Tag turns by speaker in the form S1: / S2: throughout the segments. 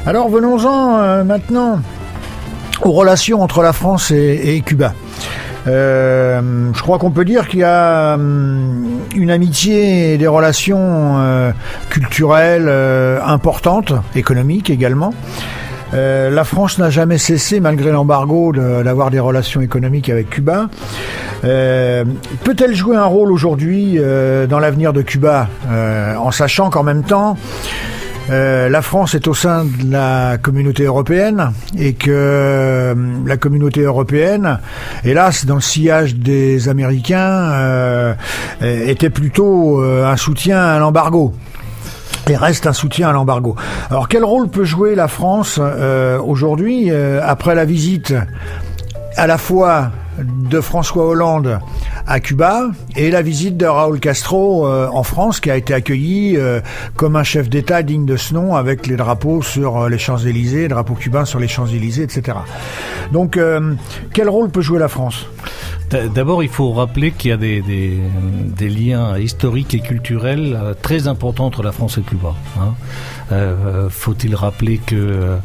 S1: Alors venons-en maintenant aux relations entre la France et Cuba. Je crois qu'on peut dire qu'il y a une amitié et des relations culturelles importantes, économiques également. La France n'a jamais cessé, malgré l'embargo, d'avoir des relations économiques avec Cuba. Peut-elle jouer un rôle aujourd'hui dans l'avenir de Cuba, en sachant qu'en même temps, la France est au sein de la communauté européenne et que la communauté européenne, hélas, dans le sillage des Américains, était plutôt un soutien à l'embargo. Et reste un soutien à l'embargo. Alors quel rôle peut jouer la France aujourd'hui, après la visite à la fois de François Hollande à Cuba et la visite de Raúl Castro en France, qui a été accueilli comme un chef d'État digne de ce nom, avec les drapeaux sur les Champs-Élysées, drapeaux cubains sur les Champs-Élysées, etc. Donc quel rôle peut jouer la France ?
S2: D'abord, il faut rappeler qu'il y a des liens historiques et culturels très importants entre la France et Cuba. Faut-il rappeler que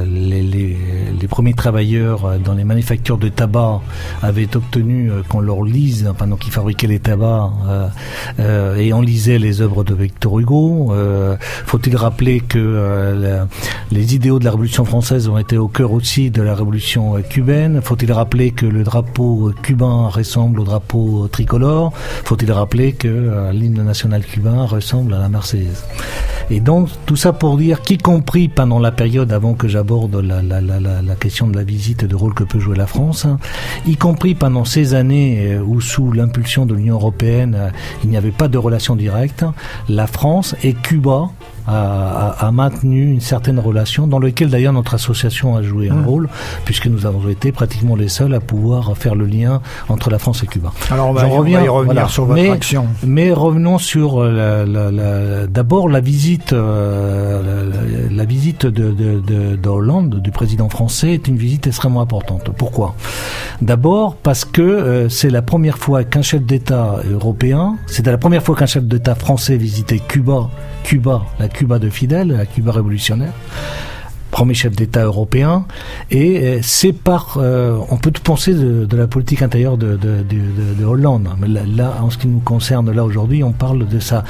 S2: les premiers travailleurs dans les manufactures de tabac avaient obtenu qu'on leur lise, pendant qu'ils fabriquaient les tabacs, et on lisait les œuvres de Victor Hugo. Faut-il rappeler que les idéaux de la Révolution française ont été au cœur aussi de la Révolution cubaine. Faut-il rappeler que le drapeau cubain ressemble au drapeau tricolore. Faut-il rappeler que l'hymne national cubain ressemble à la Marseillaise. Et donc, tout ça pour dire qu'y compris pendant la période avant que j'aborde la question de la visite et du rôle que peut jouer la France, y compris pendant ces années où, sous l'impulsion de l'Union européenne, il n'y avait pas de relation directe, la France et Cuba a maintenu une certaine relation, dans laquelle d'ailleurs notre association a joué un rôle, puisque nous avons été pratiquement les seuls à pouvoir faire le lien entre la France et Cuba.
S1: Alors on va y revenir sur votre action.
S2: Mais revenons sur d'abord la visite de Hollande, du président français, est une visite extrêmement importante. Pourquoi ? D'abord parce que c'était la première fois qu'un chef d'État européen, c'était la première fois qu'un chef d'État français visitait Cuba, la Cuba de Fidel, la Cuba révolutionnaire, premier chef d'État européen, et c'est par, on peut tout penser de la politique intérieure de Hollande, mais là, en ce qui nous concerne là aujourd'hui, on parle de sa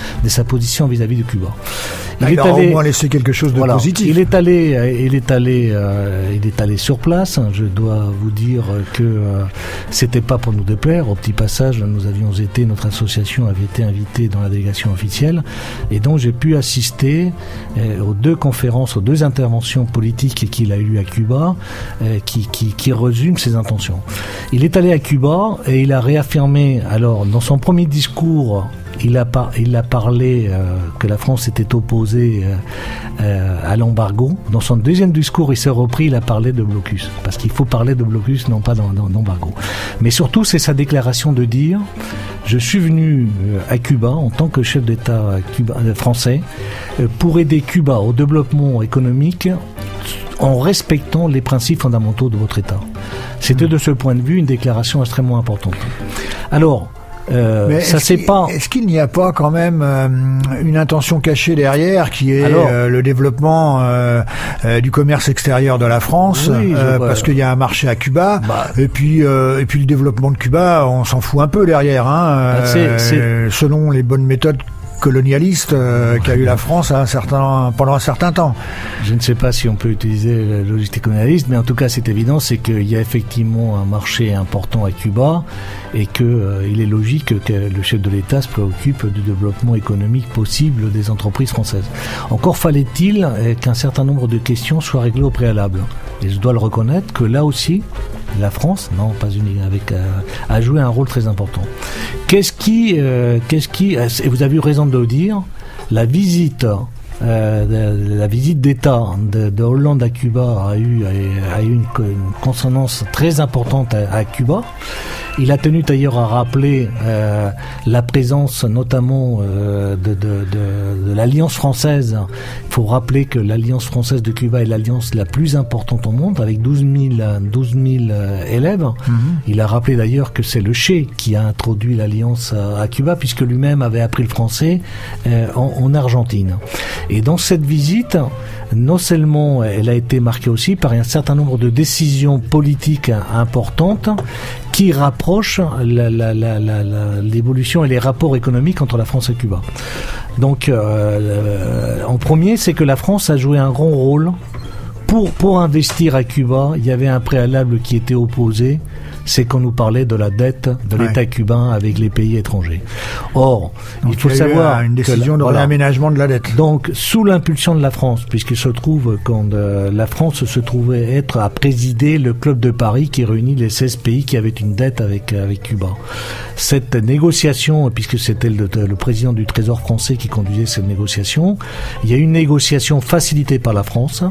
S2: position vis-à-vis de Cuba.
S1: Il a au moins laissé quelque chose de positif.
S2: Il est allé sur place. Je dois vous dire que c'était pas pour nous déplaire. Au petit passage, notre association avait été invitée dans la délégation officielle, et donc j'ai pu assister aux deux conférences, aux deux interventions politiques qu'il a eues à Cuba, qui résument ses intentions. Il est allé à Cuba et il a réaffirmé, alors dans son premier discours, il a parlé que la France était opposée à l'embargo. Dans son deuxième discours, il s'est repris, il a parlé de blocus. Parce qu'il faut parler de blocus, non pas d'embargo. Mais surtout, c'est sa déclaration de dire « Je suis venu à Cuba en tant que chef d'État français pour aider Cuba au développement économique en respectant les principes fondamentaux de votre État. » C'était de ce point de vue une déclaration extrêmement importante. Alors,
S1: est-ce qu'il n'y a pas quand même une intention cachée derrière, qui est le développement du commerce extérieur de la France, parce qu'il y a un marché à Cuba, et puis le développement de Cuba, on s'en fout un peu derrière, selon les bonnes méthodes colonialiste qu'a eu la France pendant un certain temps.
S2: Je ne sais pas si on peut utiliser la logique colonialiste, mais en tout cas c'est évident, c'est qu'il y a effectivement un marché important à Cuba, et qu'il est logique que le chef de l'État se préoccupe du développement économique possible des entreprises françaises. Encore fallait-il qu'un certain nombre de questions soient réglées au préalable. Et je dois le reconnaître que là aussi, la France, non pas unique, a joué un rôle très important. Qu'est-ce qui, et vous avez eu raison de le dire, la visite d'État de Hollande à Cuba a eu une consonance très importante à Cuba. Il a tenu d'ailleurs à rappeler la présence notamment de l'Alliance française. Il faut rappeler que l'Alliance française de Cuba est l'alliance la plus importante au monde, avec 12 000 élèves. Il a rappelé d'ailleurs que c'est le Che qui a introduit l'alliance à Cuba, puisque lui-même avait appris le français en Argentine. Et dans cette visite, non seulement elle a été marquée aussi par un certain nombre de décisions politiques importantes qui rapprochent l'évolution et les rapports économiques entre la France et Cuba. Donc, en premier, c'est que la France a joué un grand rôle pour investir à Cuba. Il y avait un préalable qui était opposé, c'est qu'on nous parlait de la dette de l'État cubain avec les pays étrangers. Or, donc il faut savoir
S1: une décision de réaménagement de la dette.
S2: Donc, sous l'impulsion de la France, puisqu'il se trouve quand la France se trouvait être à présider le club de Paris qui réunit les 16 pays qui avaient une dette avec Cuba. Cette négociation, puisque c'était le président du Trésor français qui conduisait cette négociation, il y a eu une négociation facilitée par la France.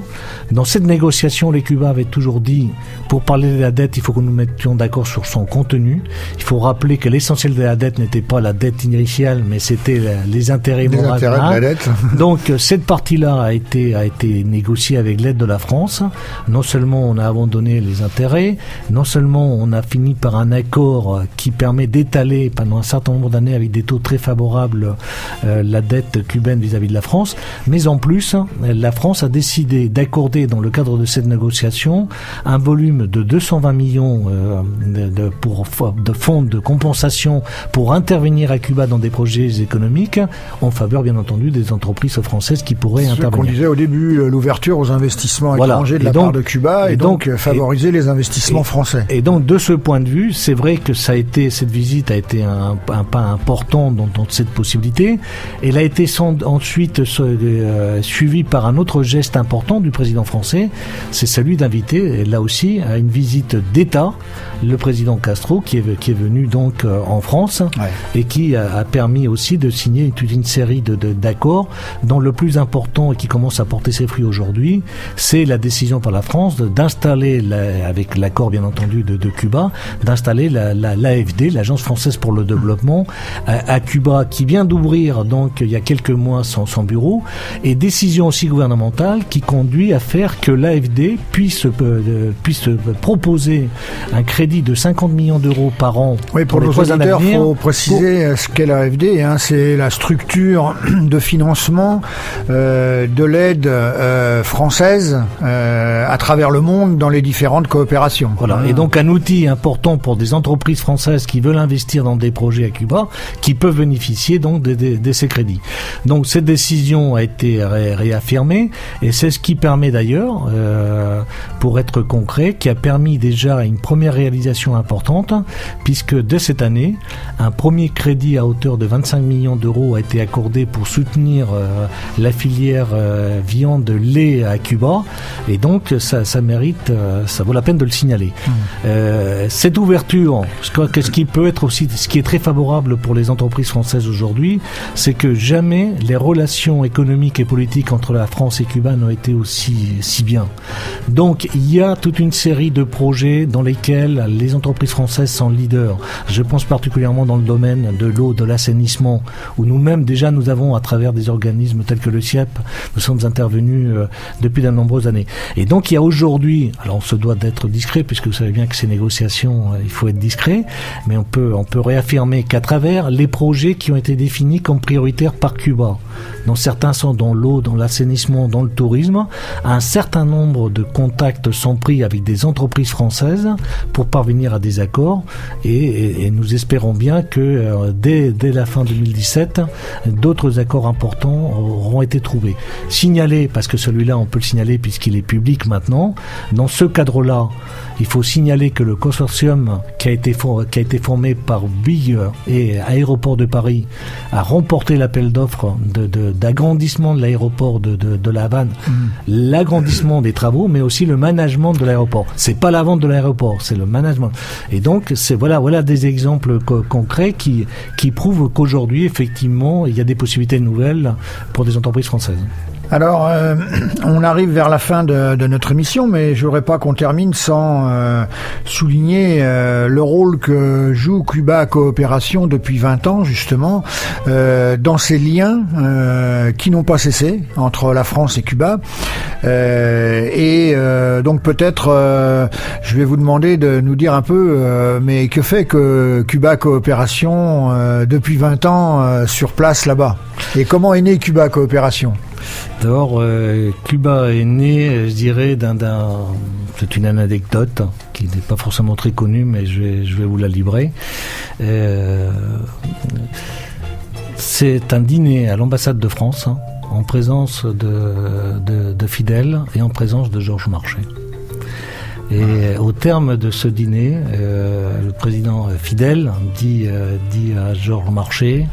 S2: Dans cette négociation, les Cubains avaient toujours dit, pour parler de la dette, il faut que nous mettions d'accord sur son contenu. Il faut rappeler que l'essentiel de la dette n'était pas la dette initiale, mais c'était les intérêts moraux.
S1: De la dette.
S2: Donc cette partie-là a été négociée avec l'aide de la France. Non seulement on a abandonné les intérêts, non seulement on a fini par un accord qui permet d'étaler pendant un certain nombre d'années avec des taux très favorables la dette cubaine vis-à-vis de la France, mais en plus la France a décidé d'accorder dans le cadre de cette négociation un volume de 220 millions de fonds de compensation pour intervenir à Cuba dans des projets économiques en faveur bien entendu des entreprises françaises qui pourraient intervenir.
S1: Ce qu'on disait au début, l'ouverture aux investissements étrangers de la part de Cuba et donc favoriser les investissements français.
S2: Et donc de ce point de vue, c'est vrai que cette visite a été un pas important dans cette possibilité. Elle a été ensuite suivie par un autre geste important du président français, c'est celui d'inviter là aussi à une visite d'État le président Castro qui est venu donc en France et qui a permis aussi de signer toute une série d'accords dont le plus important et qui commence à porter ses fruits aujourd'hui, c'est la décision par la France d'installer, avec l'accord bien entendu de Cuba, d'installer l'AFD, l'Agence française pour le développement à Cuba, qui vient d'ouvrir donc il y a quelques mois son bureau, et décision aussi gouvernementale qui conduit à faire que l'AFD puisse proposer un crédit de 50 millions d'euros par an.
S1: Oui, pour nos auditeurs, il faut préciser ce qu'est l'AFD. C'est la structure de financement de l'aide française à travers le monde dans les différentes coopérations.
S2: Voilà. Et donc un outil important pour des entreprises françaises qui veulent investir dans des projets à Cuba, qui peuvent bénéficier donc de ces crédits. Donc cette décision a été réaffirmée et c'est ce qui permet d'ailleurs, pour être concret, qui a permis déjà une première réalisation importante, puisque dès cette année, un premier crédit à hauteur de 25 millions d'euros a été accordé pour soutenir la filière viande lait à Cuba, et donc ça mérite, ça vaut la peine de le signaler. Cette ouverture, ce qui peut être aussi, ce qui est très favorable pour les entreprises françaises aujourd'hui, c'est que jamais les relations économiques et politiques entre la France et Cuba n'ont été si bien. Donc il y a toute une série de projets dans lesquels les entreprises françaises sont leaders. Je pense particulièrement dans le domaine de l'eau, de l'assainissement, où nous-mêmes déjà nous avons, à travers des organismes tels que le CIEP, nous sommes intervenus depuis de nombreuses années. Et donc il y a aujourd'hui, alors on se doit d'être discret, puisque vous savez bien que ces négociations, il faut être discret, mais on peut réaffirmer qu'à travers les projets qui ont été définis comme prioritaires par Cuba, dont certains sont dans l'eau, dans l'assainissement, dans le tourisme, un certain nombre de contacts sont pris avec des entreprises françaises pour parvenir à des accords, et nous espérons bien que dès la fin 2017, d'autres accords importants auront été trouvés. Signalé, parce que celui-là on peut le signaler puisqu'il est public maintenant, dans ce cadre-là, il faut signaler que le consortium qui a été formé par Bouygues et Aéroports de Paris a remporté l'appel d'offres d'agrandissement de l'aéroport de La Havane, l'agrandissement des travaux, mais aussi le management de l'aéroport. C'est pas la vente de l'aéroport, c'est le management. Et donc, voilà des exemples concrets qui prouvent qu'aujourd'hui, effectivement, il y a des possibilités nouvelles pour des entreprises françaises.
S1: Alors, on arrive vers la fin de notre émission, mais je voudrais pas qu'on termine sans souligner le rôle que joue Cuba Coopération depuis 20 ans, justement, dans ces liens qui n'ont pas cessé entre la France et Cuba. Donc peut-être, je vais vous demander de nous dire un peu, mais que fait que Cuba Coopération depuis 20 ans sur place là-bas? Et comment est né Cuba Coopération?
S2: D'abord, Cuba est né, je dirais, c'est une anecdote qui n'est pas forcément très connue, mais je vais vous la livrer. C'est un dîner à l'ambassade de France, en présence de Fidel et en présence de Georges Marchais. Et au terme de ce dîner, le président Fidel dit à Georges Marchais: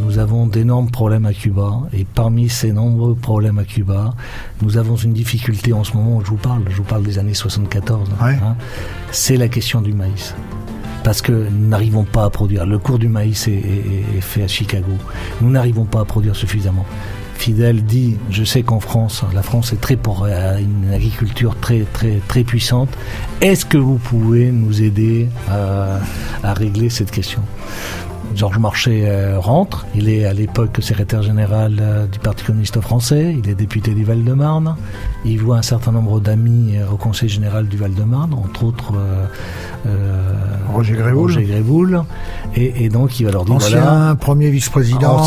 S2: nous avons d'énormes problèmes à Cuba, et parmi ces nombreux problèmes à Cuba, nous avons une difficulté en ce moment où je vous parle des années 74, c'est la question du maïs. Parce que nous n'arrivons pas à produire. Le cours du maïs est fait à Chicago. Nous n'arrivons pas à produire suffisamment. Fidel dit: je sais qu'en France, la France est pour une agriculture très très très puissante. Est-ce que vous pouvez nous aider à régler cette question? Georges Marchais rentre, il est à l'époque secrétaire général du Parti communiste français, il est député du Val-de-Marne, il voit un certain nombre d'amis au Conseil général du Val-de-Marne, entre autres
S1: Roger
S2: Grévoul, et donc il va leur dire:
S1: ancien premier vice-président,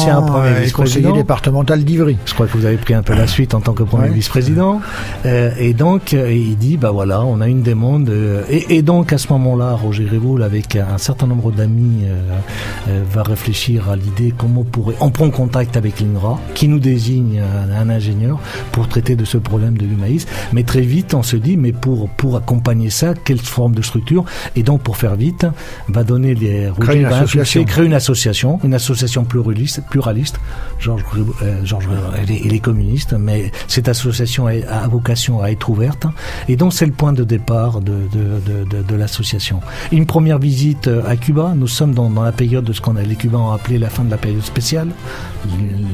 S1: et conseiller départemental d'Ivry.
S2: Je crois que vous avez pris un peu la suite en tant que premier vice-président, et donc il dit: on a une demande, et donc à ce moment-là, Roger Grévoul, avec un certain nombre d'amis, va réfléchir à l'idée comment on prend contact avec l'INRA, qui nous désigne un ingénieur pour traiter de ce problème du maïs. Mais très vite, on se dit: mais pour accompagner ça, quelle forme de structure? Et donc, pour faire vite, va donner créer une association pluraliste. Georges il est communiste, mais cette association a vocation à être ouverte. Et donc, c'est le point de départ de l'association. Une première visite à Cuba, nous sommes dans la période de ce qu'on les Cubains ont appelé la fin de la période spéciale,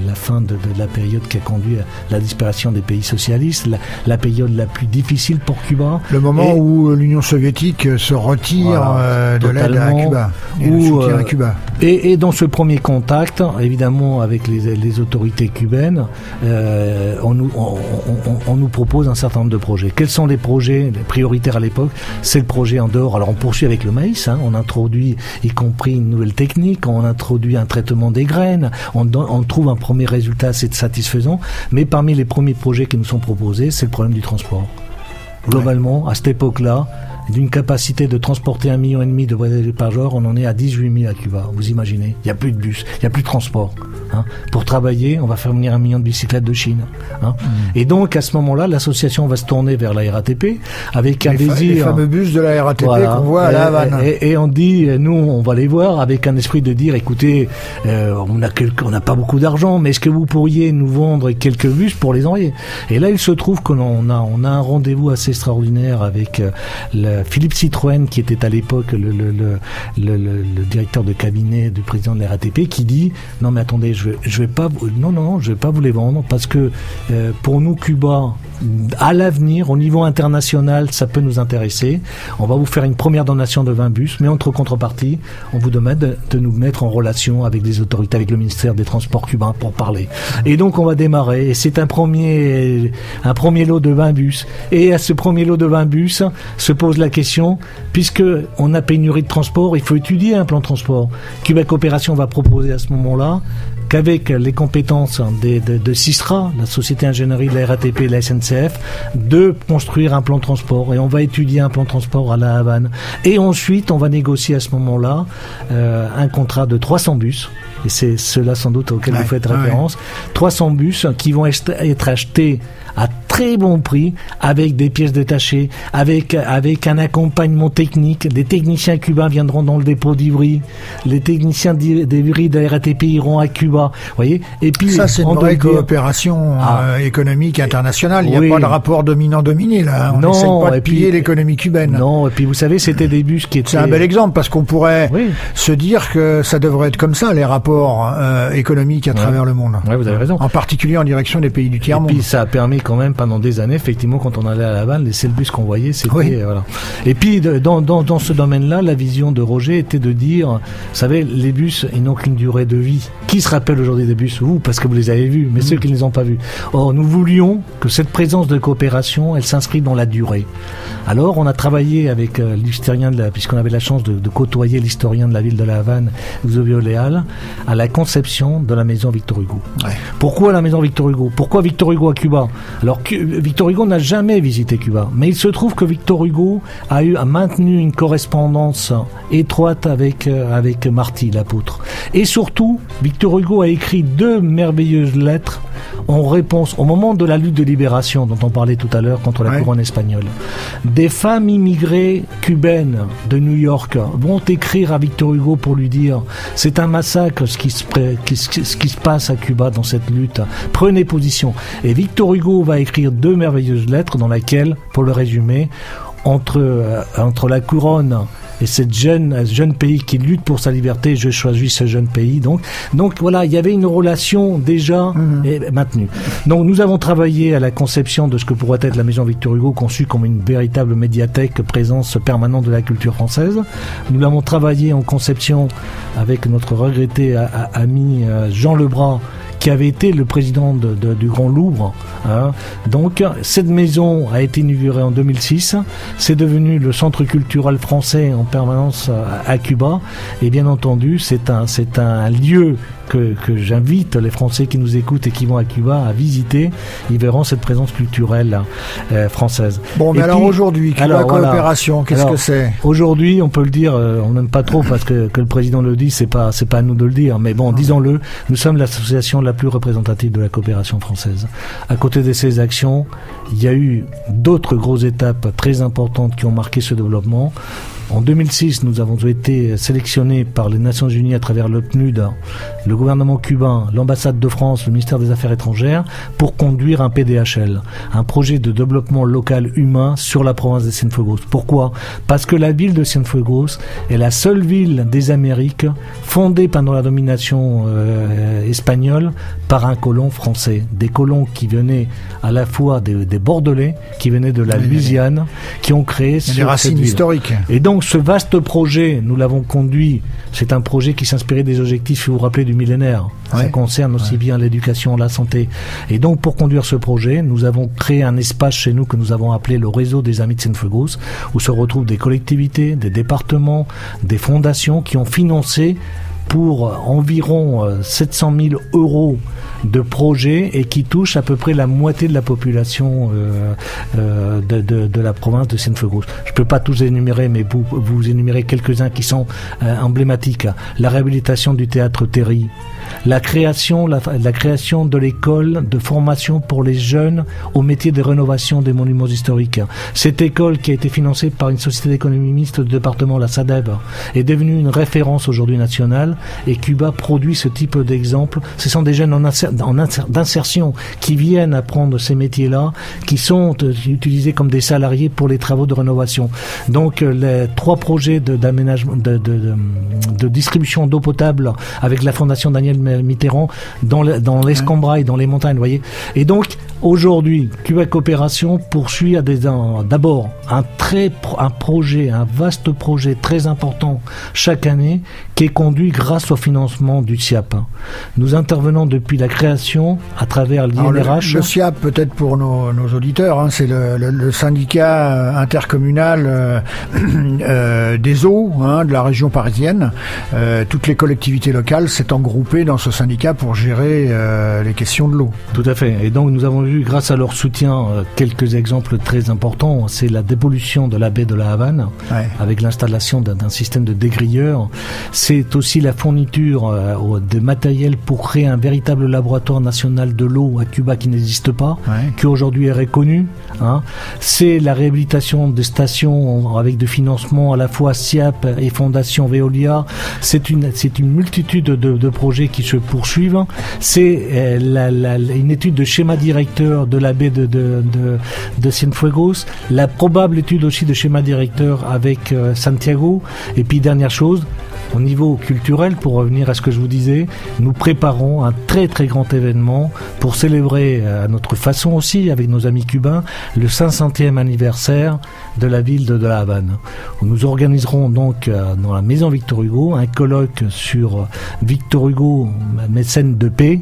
S2: la fin de la période qui a conduit à la disparition des pays socialistes, la période la plus difficile pour Cuba.
S1: Le moment où l'Union soviétique se retire de l'aide à Cuba, et le soutien à Cuba.
S2: Et dans ce premier contact, évidemment, avec les autorités cubaines, on nous propose un certain nombre de projets. Quels sont les projets prioritaires à l'époque? C'est le projet en dehors. Alors on poursuit avec le maïs, on introduit y compris une nouvelle technique, on introduit un traitement des graines, on trouve un premier résultat assez satisfaisant, mais parmi les premiers projets qui nous sont proposés, c'est le problème du transport. Globalement, à cette époque-là, d'une capacité de transporter 1,5 million de voyageurs par jour, on en est à 18 000 à Cuba. Vous imaginez, il n'y a plus de bus, il n'y a plus de transport. Pour travailler, on va faire venir 1 million de bicyclettes de Chine. Et donc, à ce moment-là, l'association va se tourner vers la RATP avec un désir.
S1: Les fameux bus de la RATP qu'on voit à La Havane.
S2: Et on dit, nous, on va les voir avec un esprit de dire: écoutez, on n'a pas beaucoup d'argent, mais est-ce que vous pourriez nous vendre quelques bus pour les envoyer? Et là, il se trouve qu'on a un rendez-vous assez extraordinaire avec Philippe Citroën, qui était à l'époque le directeur de cabinet du président de la RATP, qui dit: non mais attendez, je vais pas vous les vendre, parce que pour nous, Cuba, à l'avenir, au niveau international, ça peut nous intéresser. On va vous faire une première donation de 20 bus, mais entre contrepartie, on vous demande de nous mettre en relation avec des autorités, avec le ministère des Transports cubain pour parler. Et donc on va démarrer, et c'est un premier lot de 20 bus. Et à ce premier lot de 20 bus se pose la question, puisque on a pénurie de transport, il faut étudier un plan de transport. Cuba Coopération va proposer à ce moment-là qu'avec les compétences de CISTRA, la Société Ingénierie de la RATP et de la SNCF, de construire un plan de transport. Et on va étudier un plan de transport à La Havane. Et ensuite, on va négocier à ce moment-là un contrat de 300 bus. Et c'est cela sans doute auquel vous faites référence. 300 bus qui vont être achetés à très bon prix, avec des pièces détachées, avec un accompagnement technique. Des techniciens cubains viendront dans le dépôt d'Ivry, les techniciens d'Ivry de la RATP iront à Cuba, vous voyez. Et puis
S1: ça, c'est une vraie coopération économique internationale. Il n'y a pas de rapport dominant-dominé là. On n'essaie pas de piller l'économie cubaine.
S2: Non, et puis vous savez, c'était des bus qui étaient...
S1: C'est un bel exemple parce qu'on pourrait se dire que ça devrait être comme ça, les rapports économiques à travers le monde.
S2: Ouais, vous avez raison.
S1: En particulier en direction des pays du tiers-monde.
S2: Et puis ça a permis quand même pendant des années, effectivement, quand on allait à La Havane, les seuls bus qu'on voyait, c'était... voilà. Et puis dans ce domaine-là, la vision de Roger était de dire, vous savez, les bus, ils n'ont qu'une durée de vie. Qui se rappelle aujourd'hui des bus? Vous, parce que vous les avez vus, mais ceux qui ne les ont pas vus. Or, nous voulions que cette présence de coopération, elle s'inscrive dans la durée. Alors, on a travaillé avec l'historien, puisqu'on avait la chance de côtoyer l'historien de la ville de La Havane, Eusebio Leal, à la conception de la maison Victor Hugo. Ouais. Pourquoi la maison Victor Hugo? Pourquoi Victor Hugo à Cuba? Alors, Victor Hugo n'a jamais visité Cuba, mais il se trouve que Victor Hugo a maintenu une correspondance étroite avec Marty, l'apôtre. Et surtout, Victor Hugo a écrit 2 merveilleuses lettres en réponse au moment de la lutte de libération dont on parlait tout à l'heure contre la couronne espagnole. Des femmes immigrées cubaines de New York vont écrire à Victor Hugo pour lui dire c'est un massacre ce qui se passe à Cuba dans cette lutte. Prenez position. Et Victor Hugo va écrire 2 merveilleuses lettres dans lesquelles, pour le résumer, entre la couronne et cette jeune pays qui lutte pour sa liberté, je choisis ce jeune pays. Donc voilà, il y avait une relation déjà maintenue. Donc nous avons travaillé à la conception de ce que pourrait être la maison Victor Hugo, conçue comme une véritable médiathèque, présence permanente de la culture française. Nous l'avons travaillé en conception avec notre regretté ami Jean Lebras, qui avait été le président du Grand Louvre. Hein. Donc, cette maison a été inaugurée en 2006. C'est devenu le centre culturel français en permanence à Cuba. Et bien entendu, c'est un lieu que j'invite les Français qui nous écoutent et qui vont à Cuba à visiter. Ils verront cette présence culturelle française.
S1: Bon, mais alors aujourd'hui, Cuba Coopération, qu'est-ce que c'est? Aujourd'hui,
S2: on peut le dire, on n'aime pas trop parce que le président le dit, c'est pas à nous de le dire, mais bon, disons-le, nous sommes l'association la plus représentative de la coopération française. À côté de ces actions, il y a eu d'autres grosses étapes très importantes qui ont marqué ce développement. En 2006, nous avons été sélectionnés par les Nations Unies à travers le PNUD, le gouvernement cubain, l'ambassade de France, le ministère des Affaires étrangères, pour conduire un PDHL, un projet de développement local humain sur la province de Cienfuegos. Pourquoi? Parce que la ville de Cienfuegos est la seule ville des Amériques fondée pendant la domination espagnole par un colon français. Des colons qui venaient à la fois des Bordelais, qui venaient de la Louisiane, qui ont créé
S1: des racines historiques.
S2: Et donc, ce vaste projet, nous l'avons conduit, c'est un projet qui s'inspirait des objectifs, si vous vous rappelez, du millénaire. Ça concerne aussi bien l'éducation, la santé. Et donc, pour conduire ce projet, nous avons créé un espace chez nous que nous avons appelé le réseau des Amis de Cienfuegos, où se retrouvent des collectivités, des départements, des fondations qui ont financé pour environ 700 000 € de projets et qui touchent à peu près la moitié de la population de la province de Cienfuegos. Je ne peux pas tous énumérer, mais vous énumérez quelques-uns qui sont emblématiques. La réhabilitation du théâtre Terry, la création de l'école de formation pour les jeunes au métier de rénovation des monuments historiques. Cette école, qui a été financée par une société d'économie mixte du département, la SADEB, est devenue une référence aujourd'hui nationale, et Cuba produit ce type d'exemple. Ce sont des jeunes d'insertion qui viennent apprendre ces métiers-là, qui sont utilisés comme des salariés pour les travaux de rénovation. Donc les 3 projets d'aménagement, de distribution d'eau potable avec la fondation Daniel Mitterrand dans l'Escambray, dans les montagnes, vous voyez. Et donc aujourd'hui, Cuba Coopération poursuit d'abord un vaste projet très important chaque année, qui est conduit grâce au financement du SIAP. Nous intervenons depuis la création à travers l'INRH.
S1: Le SIAP, peut-être pour nos auditeurs, c'est le syndicat intercommunal des eaux de la région parisienne. Toutes les collectivités locales s'étant groupées dans ce syndicat pour gérer les questions de l'eau.
S2: Tout à fait. Et donc nous avons eu, grâce à leur soutien, quelques exemples très importants. C'est la dépollution de la baie de la Havane, avec l'installation d'un système de dégrilleurs. C'est aussi la fourniture de matériel pour créer un véritable laboratoire national de l'eau à Cuba qui n'existe pas, qui aujourd'hui est reconnu. C'est la réhabilitation des stations avec de financement à la fois SIAP et Fondation Veolia. C'est une multitude de projets qui se poursuivent. C'est une étude de schéma directeur de la baie de Cienfuegos, la probable étude aussi de schéma directeur avec Santiago. Et puis dernière chose, au niveau culturel, pour revenir à ce que je vous disais, nous préparons un très très grand événement pour célébrer à notre façon aussi, avec nos amis cubains, le 500e anniversaire de la ville de La Havane. Nous organiserons donc dans la maison Victor Hugo un colloque sur Victor Hugo, mécène de paix,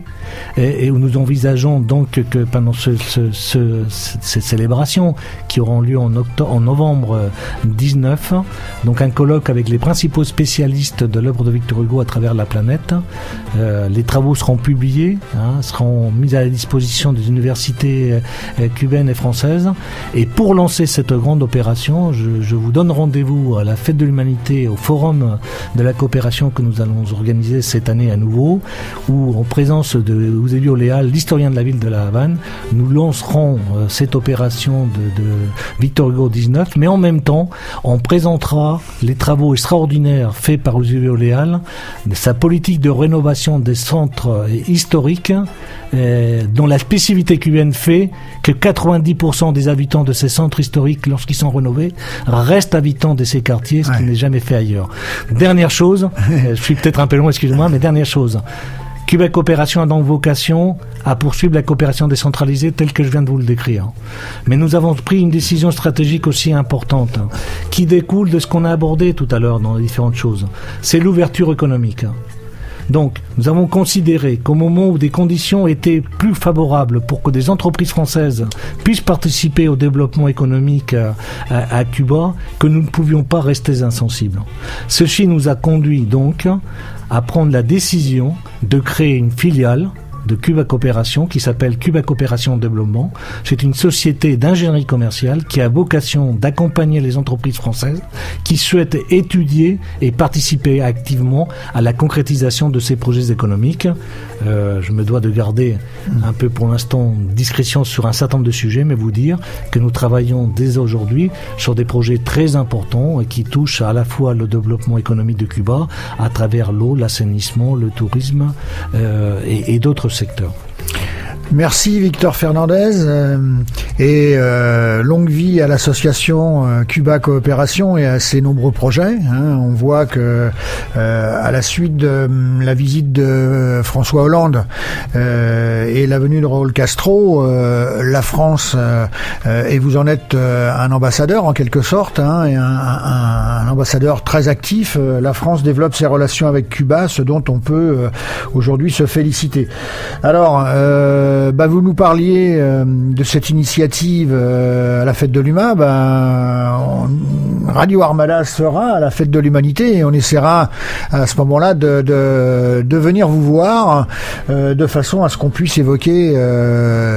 S2: et où nous envisageons donc que pendant ces célébrations qui auront lieu en novembre 19, donc un colloque avec les principaux spécialistes de l'œuvre de Victor Hugo à travers la planète. Les travaux seront publiés, seront mis à la disposition des universités cubaines et françaises. Et pour lancer cette grande opération, je vous donne rendez-vous à la Fête de l'Humanité, au Forum de la coopération que nous allons organiser cette année à nouveau, où en présence de Eusebio Leal, l'historien de la ville de La Havane, nous lancerons cette opération de Victor Hugo 19, mais en même temps, on présentera les travaux extraordinaires faits par Eusebio Leal, sa politique de rénovation des centres historiques, dont la spécificité cubaine fait que 90% des habitants de ces centres historiques, lorsqu'ils sont rénovés, restent habitants de ces quartiers, ce qui n'est jamais fait ailleurs. Dernière chose, je suis peut-être un peu long, excusez-moi, mais dernière chose. Cuba Coopération a donc vocation à poursuivre la coopération décentralisée telle que je viens de vous le décrire. Mais nous avons pris une décision stratégique aussi importante, qui découle de ce qu'on a abordé tout à l'heure dans les différentes choses. C'est l'ouverture économique. Donc, nous avons considéré qu'au moment où des conditions étaient plus favorables pour que des entreprises françaises puissent participer au développement économique à Cuba, que nous ne pouvions pas rester insensibles. Ceci nous a conduit donc à prendre la décision de créer une filiale de Cuba Coopération qui s'appelle Cuba Coopération Développement. C'est une société d'ingénierie commerciale qui a vocation d'accompagner les entreprises françaises qui souhaitent étudier et participer activement à la concrétisation de ces projets économiques. Je me dois de garder un peu pour l'instant discrétion sur un certain nombre de sujets, mais vous dire que nous travaillons dès aujourd'hui sur des projets très importants qui touchent à la fois le développement économique de Cuba à travers l'eau, l'assainissement, le tourisme et d'autres secteurs.
S1: Merci Victor Fernandez et longue vie à l'association Cuba Coopération et à ses nombreux projets. On voit que à la suite de la visite de François Hollande et la venue de Raúl Castro, la France et vous en êtes un ambassadeur en quelque sorte, et un ambassadeur très actif. La France développe ses relations avec Cuba, ce dont on peut aujourd'hui se féliciter. Alors vous nous parliez de cette initiative à la Fête de l'Humain. Radio Armada sera à la Fête de l'Humanité et on essaiera à ce moment-là de venir vous voir de façon à ce qu'on puisse évoquer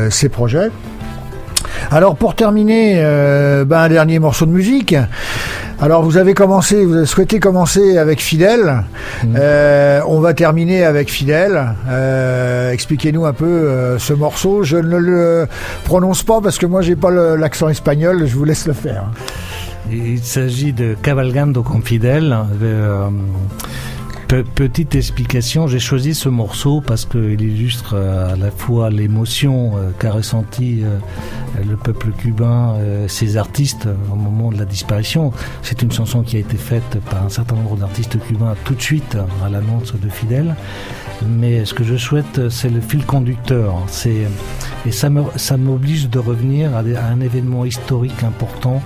S1: ces projets. Alors pour terminer, un dernier morceau de musique. Alors vous avez souhaité commencer avec Fidèle. On va terminer avec Fidèle. Expliquez-nous un peu ce morceau. Je ne le prononce pas parce que moi j'ai pas l'accent espagnol. Je vous laisse le faire.
S2: Il s'agit de Cabalgando con Fidel. Petite explication, j'ai choisi ce morceau parce qu'il illustre à la fois l'émotion qu'a ressenti le peuple cubain, ses artistes au moment de la disparition. C'est une chanson qui a été faite par un certain nombre d'artistes cubains tout de suite à l'annonce de Fidel. Mais ce que je souhaite, c'est le fil conducteur. Et ça m'oblige de revenir à un événement historique important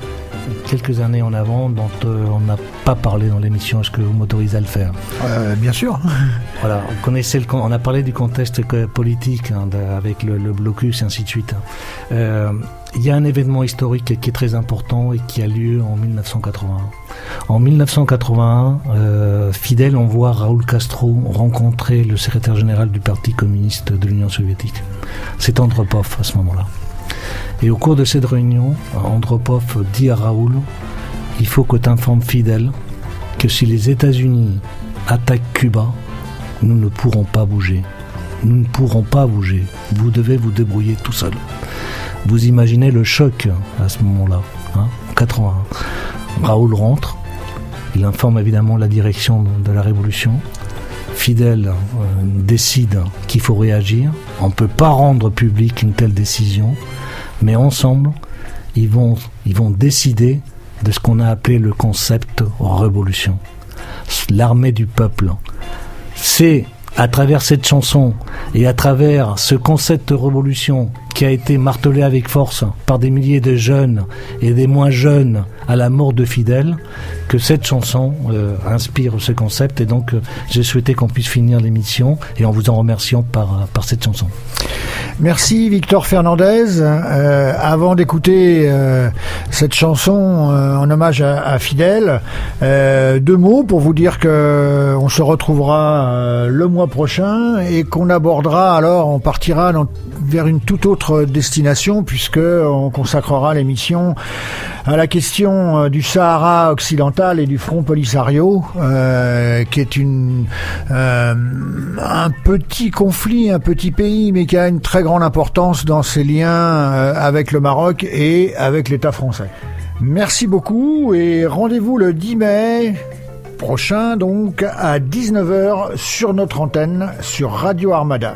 S2: quelques années en avant dont on n'a pas parlé dans l'émission. Est-ce que vous m'autorisez à le faire?
S1: Bien sûr.
S2: Voilà, on a parlé du contexte politique avec le blocus et ainsi de suite. Il y a un événement historique qui est très important et qui a lieu en 1981. En 1981, Fidel envoie Raúl Castro rencontrer le secrétaire général du Parti communiste de l'Union soviétique. C'est Andropov à ce moment-là. Et au cours de cette réunion, Andropov dit à Raoul: il faut que tu informes Fidel que si les États-Unis attaquent Cuba, nous ne pourrons pas bouger. Nous ne pourrons pas bouger. Vous devez vous débrouiller tout seul. Vous imaginez le choc à ce moment-là, en 81. Raoul rentre, il informe évidemment la direction de la révolution. Fidel décide qu'il faut réagir. On ne peut pas rendre publique une telle décision, mais ensemble, ils vont décider de ce qu'on a appelé le concept révolution. L'armée du peuple. C'est à travers cette chanson et à travers ce concept de révolution qui a été martelé avec force par des milliers de jeunes et des moins jeunes à la mort de Fidel, que cette chanson inspire ce concept. Et donc j'ai souhaité qu'on puisse finir l'émission et en vous en remerciant par cette chanson.
S1: Merci Victor Fernandez. Avant d'écouter cette chanson en hommage à Fidel, 2 mots pour vous dire que on se retrouvera le mois prochain et qu'on abordera, alors on partira vers une toute autre destination, puisque on consacrera l'émission à la question du Sahara occidental et du Front Polisario, qui est un petit conflit, un petit pays, mais qui a une très grande importance dans ses liens avec le Maroc et avec l'État français. Merci beaucoup et rendez-vous le 10 mai prochain, donc à 19h sur notre antenne sur Radio Armada.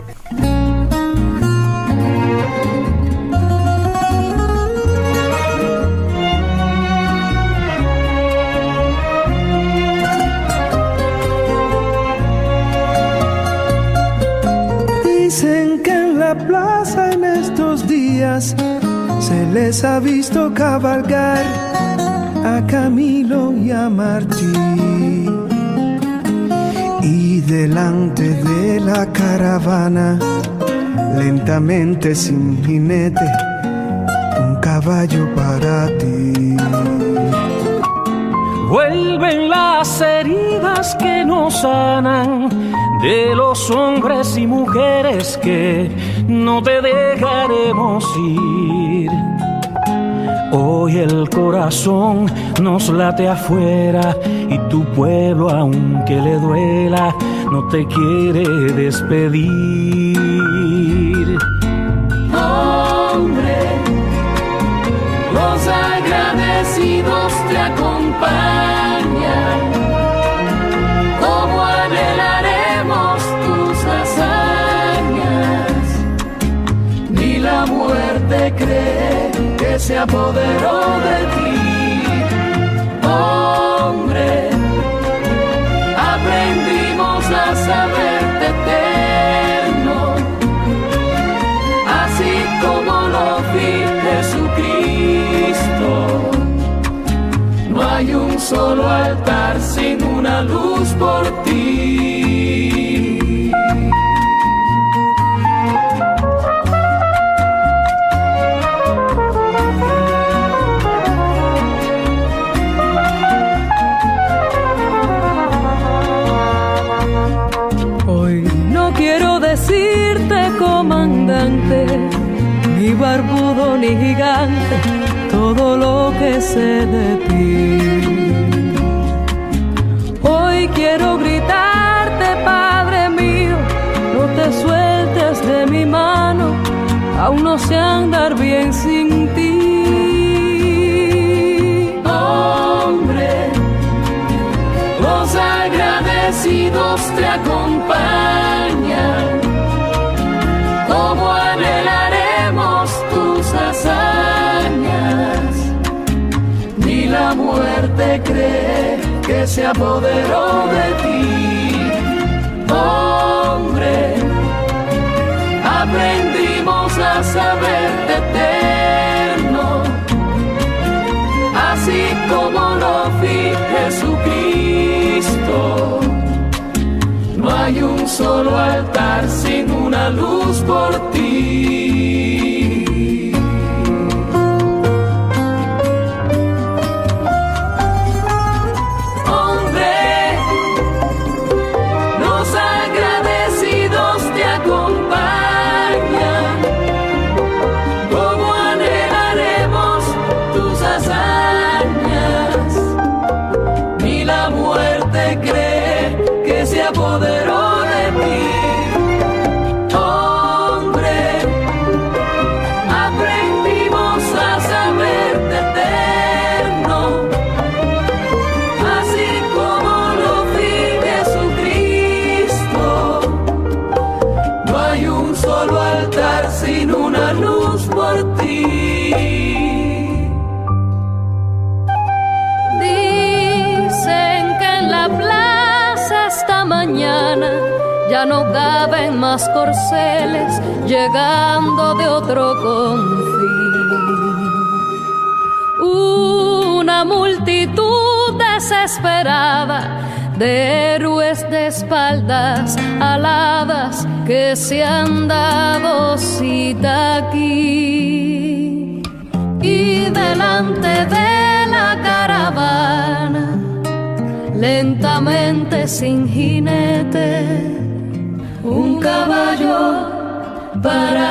S3: Dicen que en la plaza en estos días se les ha visto cabalgar a Camilo y a Martí, y delante de la caravana, lentamente sin jinete, un caballo para ti.
S4: Vuelven las heridas que no sanan de los hombres y mujeres que no te dejaremos ir. Hoy el corazón nos late afuera y tu pueblo, aunque le duela, no te quiere despedir.
S5: Hombre, los agradecidos te acompañan, como anhelaremos tus hazañas. Ni la muerte cree que se apoderó de ti. Hombre, aprendimos a saberte eterno, así como lo vi Jesucristo. No hay un solo altar sin una luz por ti.
S6: Decirte comandante, ni barbudo ni gigante, todo lo que sé de ti. Hoy quiero gritarte, Padre mío, no te sueltes de mi mano, aún no sé andar bien sin ti.
S5: Hombre, los agradecidos te acompañan, como anhelaremos tus hazañas. Ni la muerte cree que se apoderó de ti. Hombre, aprendimos a saberte eterno, así Cristo. No hay un solo altar sin una luz por ti. Hombre, los agradecidos te acompañan. ¿Cómo anhelaremos tus hazañas? Ni la muerte cree que se apoderó de mí. Hombre, aprendimos a saberte eterno, así como lo vi Jesucristo. No hay un solo altar sin una luz por ti.
S6: Dicen que en la plaza esta mañana ya no caben más corceles llegando de otro confín. Una multitud desesperada de héroes de espaldas aladas que se han dado cita aquí. Y delante de la caravana, lentamente sin jinete, un caballo para